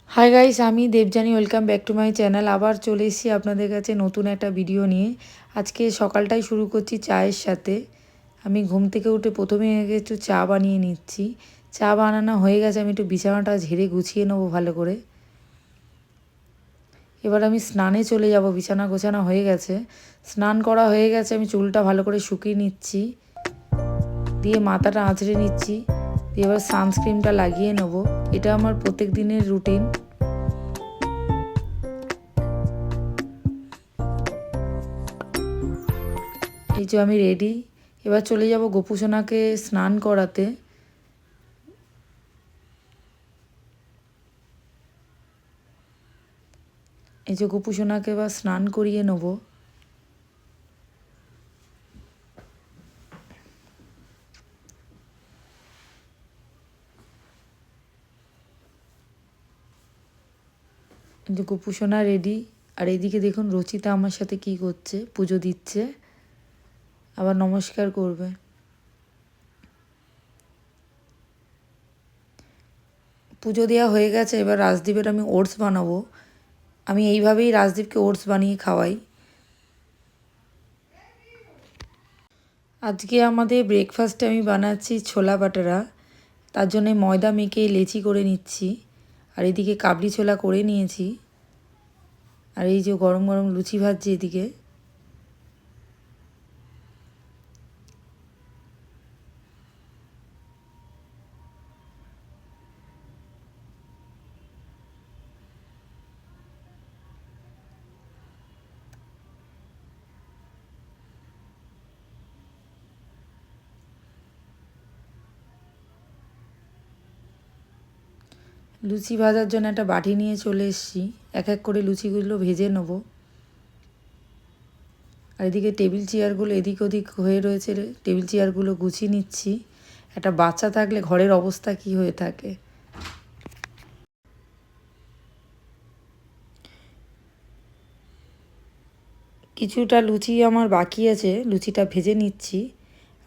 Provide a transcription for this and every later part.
High guys, আমি Debjani. Welcome back to my channel. আবার চলে এসেছি আপনাদের কাছে নতুন একটা ভিডিও নিয়ে। আজকে সকালটাই শুরু করছি চায়ের সাথে। আমি ঘুম থেকে উঠে প্রথমে একটু চা বানিয়ে নিচ্ছি। চা বানানো হয়ে গেছে, আমি একটু বিছানাটা ঝেড়ে গুছিয়ে নেবো ভালো করে। এবার আমি স্নানে চলে যাব। বিছানা গোছানো হয়ে গেছে, স্নান করা হয়ে গেছে। আমি চুলটা ভালো করে শুকিয়ে নিচ্ছি, দিয়ে মাথাটা আঁচড়ে নিচ্ছি, দিয়ে এবার সানস্ক্রিনটা লাগিয়ে নেবো। এটা আমার প্রত্যেক দিনের রুটিন। এই যে আমি রেডি, এবার চলে যাব গোপুসোনাকে স্নান করাতে। এই যে গোপুসোনাকে এবার স্নান করিয়ে নেব। এই যে গোপুসোনা রেডি। আর এদিকে দেখুন রচিতা আমার সাথে কি করছে, পুজো দিচ্ছে, আবার নমস্কার করবে। পুজো দেওয়া হয়ে গেছে, এবার রাজদীপের আমি ওটস বানাবো। আমি এইভাবেই রাজদীপকে ওটস বানিয়ে খাওয়াই। আজকে আমাদের ব্রেকফাস্টে আমি বানাচ্ছি ছোলা বাটারা। তার জন্যে ময়দা মেখে লেচি করে নিচ্ছি, আর এদিকে কাবলি ছোলা করে নিয়েছি। আর এই যে গরম গরম লুচি ভাজছি এদিকে। লুচি ভাজার জন্য একটা বাটি নিয়ে চলে এসেছি, এক এক করে লুচিগুলো ভেজে নেব। আর এদিকে টেবিল চেয়ারগুলো এদিক ওদিক হয়ে রয়েছে, টেবিল চেয়ারগুলো গুছিয়ে নিচ্ছি। একটা বাচ্চা থাকলে ঘরের অবস্থা কি হয়ে থাকে। কিছুটা লুচি আমার বাকি আছে, লুচিটা ভেজে নিচ্ছি।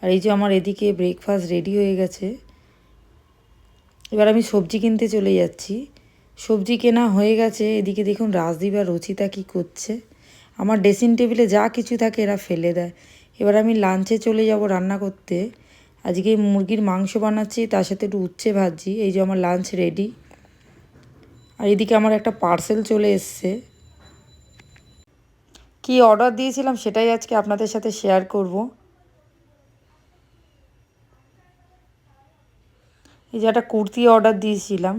আর এই যে আমার এদিকে ব্রেকফাস্ট রেডি হয়ে গেছে। এবার আমি সবজি কিনতে চলে যাচ্ছি। সবজি কেনা হয়ে গেছে। এদিকে দেখুন রাজদীপ আর রচিতা কী করছে। আমার ড্রেসিং টেবিলে যা কিছু থাকে এরা ফেলে দেয়। এবার আমি লাঞ্চে চলে যাব রান্না করতে। আজকে মুরগির মাংস বানাচ্ছি, তার সাথে একটু উচ্ছে ভাজছি। এই যে আমার লাঞ্চ রেডি। আর এদিকে আমার একটা পার্সেল চলে এসছে। কি অর্ডার দিয়েছিলাম সেটাই আজকে আপনাদের সাথে শেয়ার করব। এই যে একটা কুর্তি অর্ডার দিয়েছিলাম,